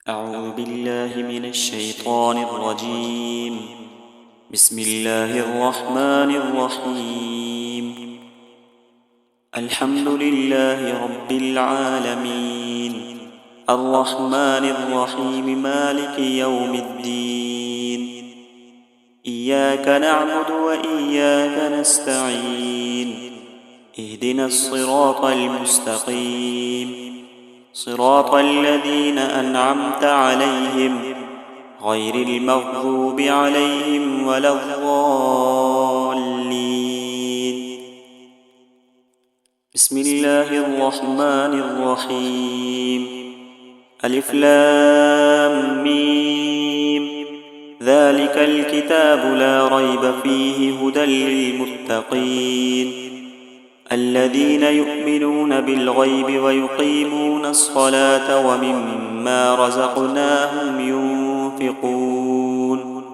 أعوذ بالله من الشيطان الرجيم. بسم الله الرحمن الرحيم. الحمد لله رب العالمين، الرحمن الرحيم، مالك يوم الدين. إياك نعبد وإياك نستعين. اهدنا الصراط المستقيم، صراط الذين أنعمت عليهم غير المغضوب عليهم ولا الضالين. بسم الله الرحمن الرحيم. ألف لام ميم. ذلك الكتاب لا ريب فيه هدى للمتقين الذين يؤمنون بالغيب ويقيمون الصلاة ومما رزقناهم ينفقون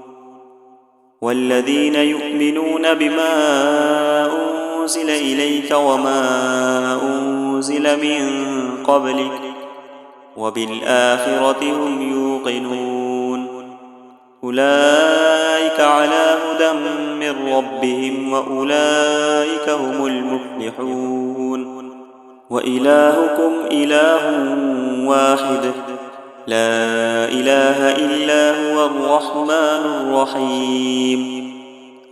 والذين يؤمنون بما أنزل إليك وما أنزل من قبلك وبالآخرة هم يوقنون. أولئك على هدى من ربهم وأولئك هم المفلحون. وإلهكم إله واحد لا إله إلا هو الرحمن الرحيم.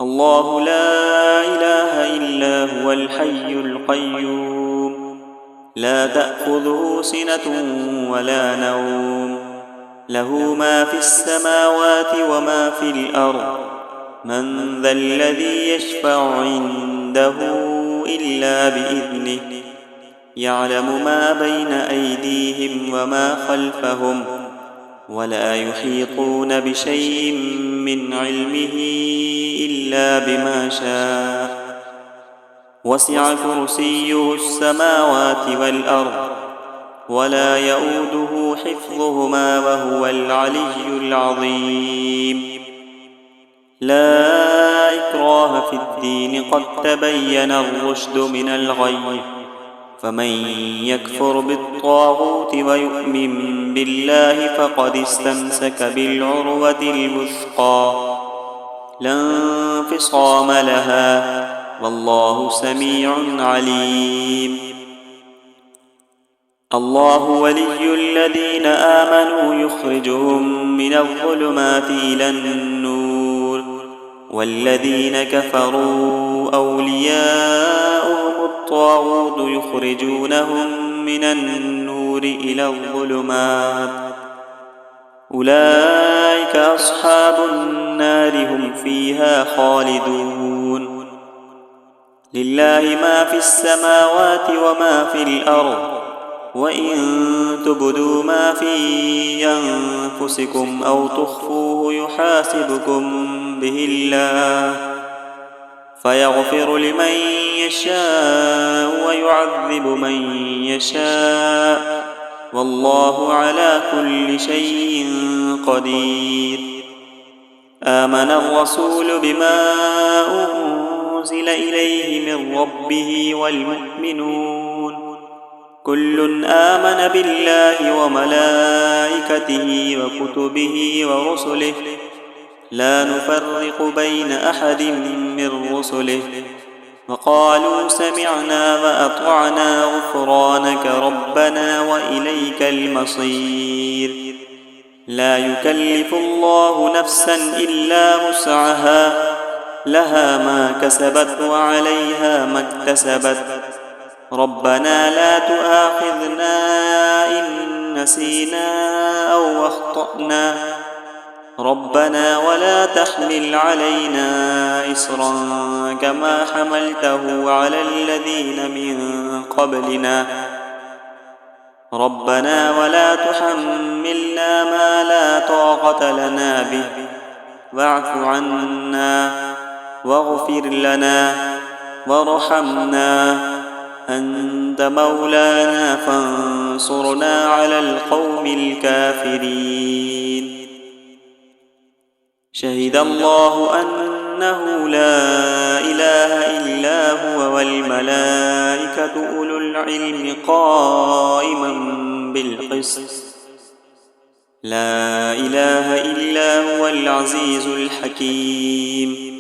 الله لا إله إلا هو الحي القيوم، لا تأخذه سنة ولا نوم، له ما في السماوات وما في الأرض. من ذا الذي يشفع عنده إلا بإذنه، يعلم ما بين أيديهم وما خلفهم، ولا يحيطون بشيء من علمه إلا بما شاء. وسع كرسيه السماوات والأرض ولا يؤوده حفظهما وهو العلي العظيم. لا إكراه في الدين، قد تبين الرشد من الغي، فمن يكفر بالطاغوت ويؤمن بالله فقد استمسك بالعروة الوثقى لا انفصام لها، والله سميع عليم. الله ولي الذين آمنوا يخرجهم من الظلمات إلى النور، والذين كفروا أولياؤهم الطاغوت يخرجونهم من النور إلى الظلمات. أولئك أصحاب النار، هم فيها خالدون. لله ما في السماوات وما في الأرض، وإن تبدوا ما في أنفسكم أو تخفوه يحاسبكم به الله، فيغفر لمن يشاء ويعذب من يشاء، والله على كل شيء قدير. آمن الرسول بما أنزل إليه من ربه والمؤمنون كل آمن بالله وملائكته وكتبه ورسله لا نفرق بين أحد من رسله، وقالوا سمعنا وأطعنا غفرانك ربنا وإليك المصير. لا يكلف الله نفسا إلا وسعها، لها ما كسبت وعليها ما اكتسبت. ربنا لا تؤاخذنا إن نسينا أو أخطأنا، ربنا ولا تحمل علينا إصرا كما حملته على الذين من قبلنا، ربنا ولا تحملنا ما لا طاقة لنا به، واعف عنا واغفر لنا وارحمنا، أنت مولانا فانصرنا على القوم الكافرين. شهد الله أنه لا إله إلا هو والملائكة أولو العلم قائما بالقسط لا إله إلا هو العزيز الحكيم.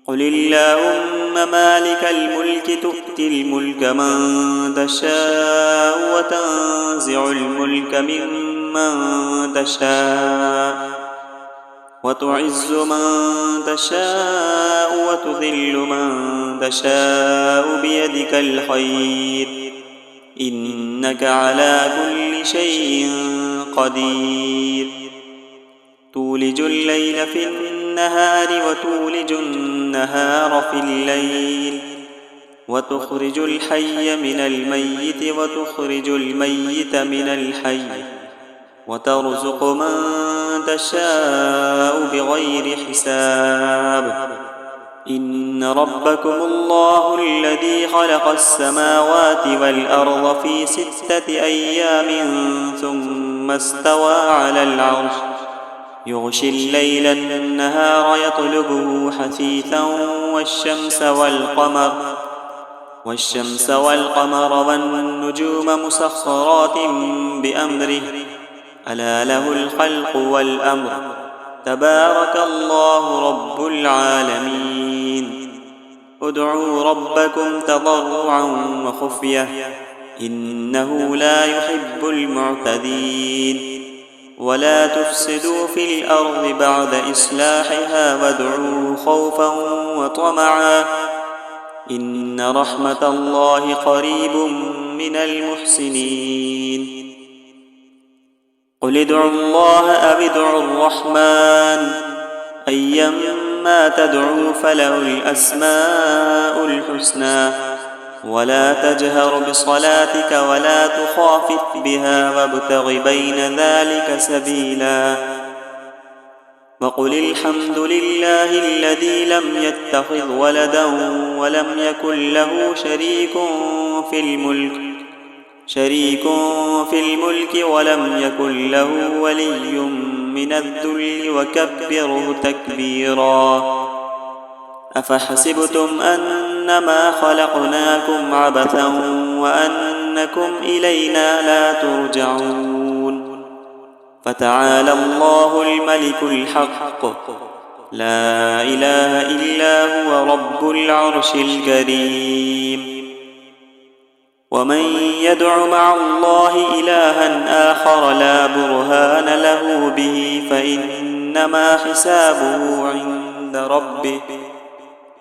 قل اللهم مالك الملك تؤتي الملك من تشاء وتنزع الملك ممن تشاء وتعز من تشاء وتذل من تشاء بيدك الخير إنك على كل شيء قدير. تولج الليل في النهار وتولج النهار في الليل وتخرج الحي من الميت وتخرج الميت من الحي وترزق من تشاء بغير حساب. إن ربكم الله الذي خلق السماوات والأرض في 6 أيام ثم استوى على العرش يغشي الليل النهار يطلبه حثيثا والشمس والقمر والنجوم مسخرات بأمره ألا له الخلق والأمر تبارك الله رب العالمين. ادعوا ربكم تضرعا وخفية إنه لا يحب المعتدين. ولا تفسدوا في الأرض بعد إصلاحها وادعوه خوفا وطمعا إن رحمة الله قريب من المحسنين. قل ادعوا الله أو ادعوا الرحمن أيما تدعوا فله الأسماء الحسنى ولا تجهر بصلاتك ولا تخافت بها وابتغ بين ذلك سبيلا. وقل الحمد لله الذي لم يتخذ ولدا ولم يكن له شريك في الملك ولم يكن له ولي من الذل وكبره تكبيرا. أفحسبتم أنما خلقناكم عبثا وأنكم إلينا لا ترجعون. فتعالى الله الملك الحق لا إله إلا هو رب العرش الكريم. ومن يدع مع الله إلها آخر لا برهان له به فإنما حسابه عند ربه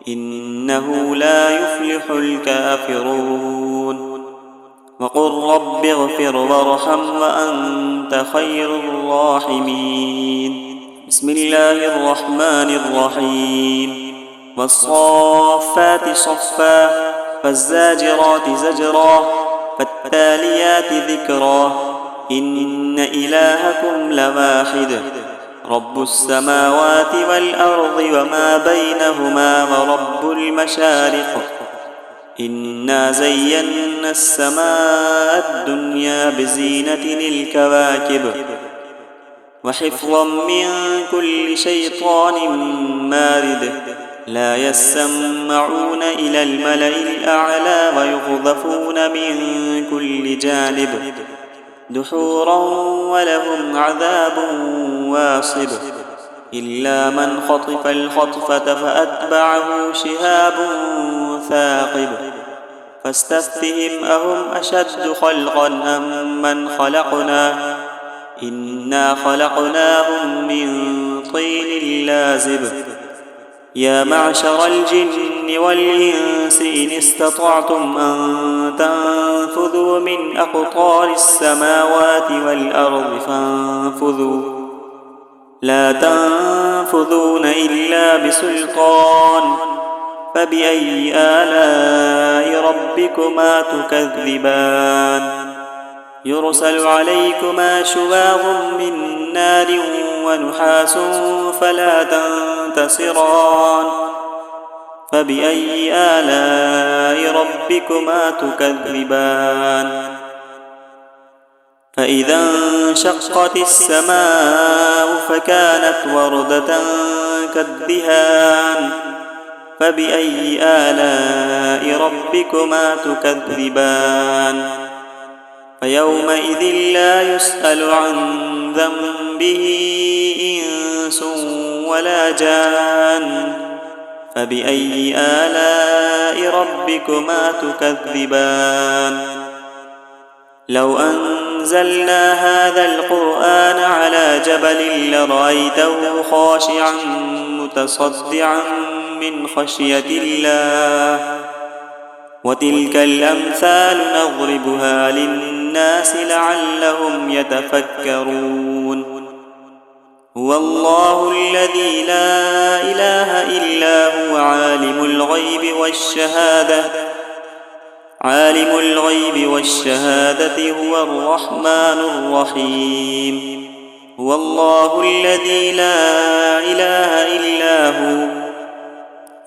إنه لا يفلح الكافرون. وقل رب اغفر وارحم وأنت خير الراحمين. بسم الله الرحمن الرحيم. والصافات صفا فالزاجرات زجرا فالتاليات ذكرا إن إلهكم لواحد رب السماوات والأرض وما بينهما ورب المشارق إنا زينا السماء الدنيا بزينة الكواكب وحفظا من كل شيطان مارد لا يسمعون إلى الملأ الأعلى ويقذفون من كل جانب دحورا ولهم عذاب واصب إلا من خطف الخطفة فأتبعه شهاب ثاقب فاستفتهم أهم أشد خلقا أم من خلقنا إنا خلقناهم من طين لازب. يا معشر الجن والإنس إن استطعتم أن تنفذوا من أقطار السماوات والأرض فانفذوا لا تنفذون إلا بسلطان فبأي آلاء ربكما تكذبان. يرسل عليكما شواظ من نار ونحاس فلا تنتصران فبأي آلاء ربكما تكذبان. فإذا انشقت السماء فكانت وردة كالدهان فبأي آلاء ربكما تكذبان. فيومئذ لا يسأل عن ذنبه إنس ولا جان فبأي آلاء ربكما تكذبان لو أنزلنا هذا القرآن على جبل لرأيته خاشعا متصدعا من خشية الله وتلك الأمثال نضربها للناس لعلهم يتفكرون هو الله الذي لا إله إلا هو عالم الغيب والشهادة هو الرحمن الرحيم هو الله الذي لا إله إلا هو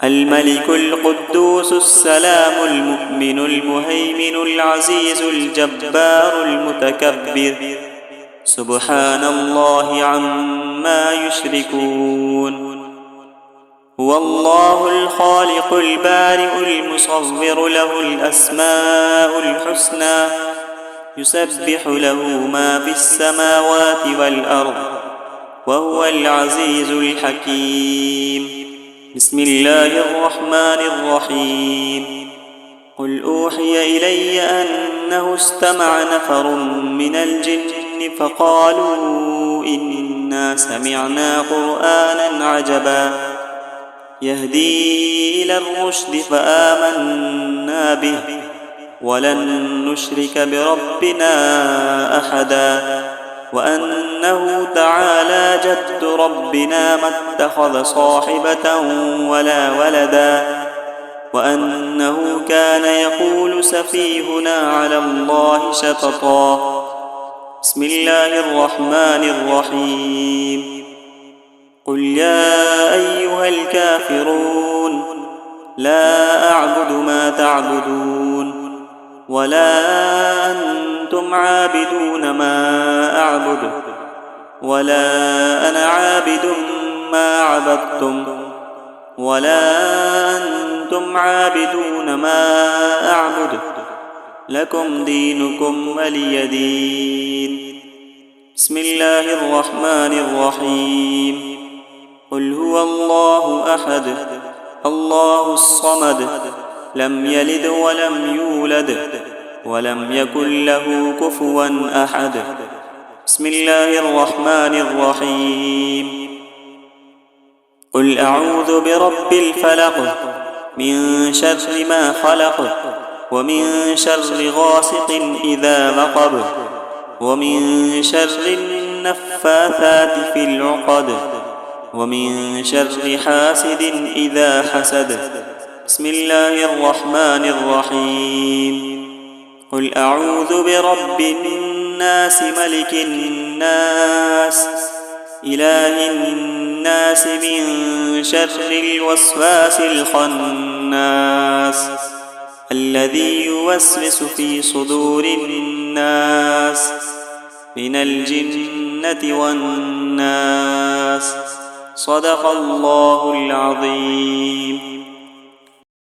الملك القدوس السلام المؤمن المهيمن العزيز الجبار المتكبر سبحان الله عما يشركون هو الله الخالق البارئ المصور له الأسماء الحسنى يسبح له ما في السماوات والأرض وهو العزيز الحكيم بسم الله الرحمن الرحيم قل أوحي إلي أنه استمع نفر من الجن فقالوا إنا سمعنا قرآنا عجبا يهدي إلى الرشد فآمنا به ولن نشرك بربنا أحدا وأنه تعالى جد ربنا ما اتخذ صاحبة ولا ولدا وأنه كان يقول سفيهنا على الله شططا بسم الله الرحمن الرحيم قل يا أيها الكافرون لا أعبد ما تعبدون ولا أنتم عابدون ما أعبد ولا أنا عابد ما عبدتم ولا أنتم عابدون ما أعبد لكم دينكم ولي دين بسم الله الرحمن الرحيم قل هو الله أحد الله الصمد لم يلد ولم يولد ولم يكن له كفوا أحد بسم الله الرحمن الرحيم قل أعوذ برب الفلق من شر ما خلق ومن شر غاسق إذا وقب ومن شر النفاثات في العقد ومن شر حاسد إذا حسد بسم الله الرحمن الرحيم قل أعوذ برب الناس ملك الناس إله الناس من شر الوسواس الخناس الذي يوسوس في صدور الناس من الجنة والناس صدق الله العظيم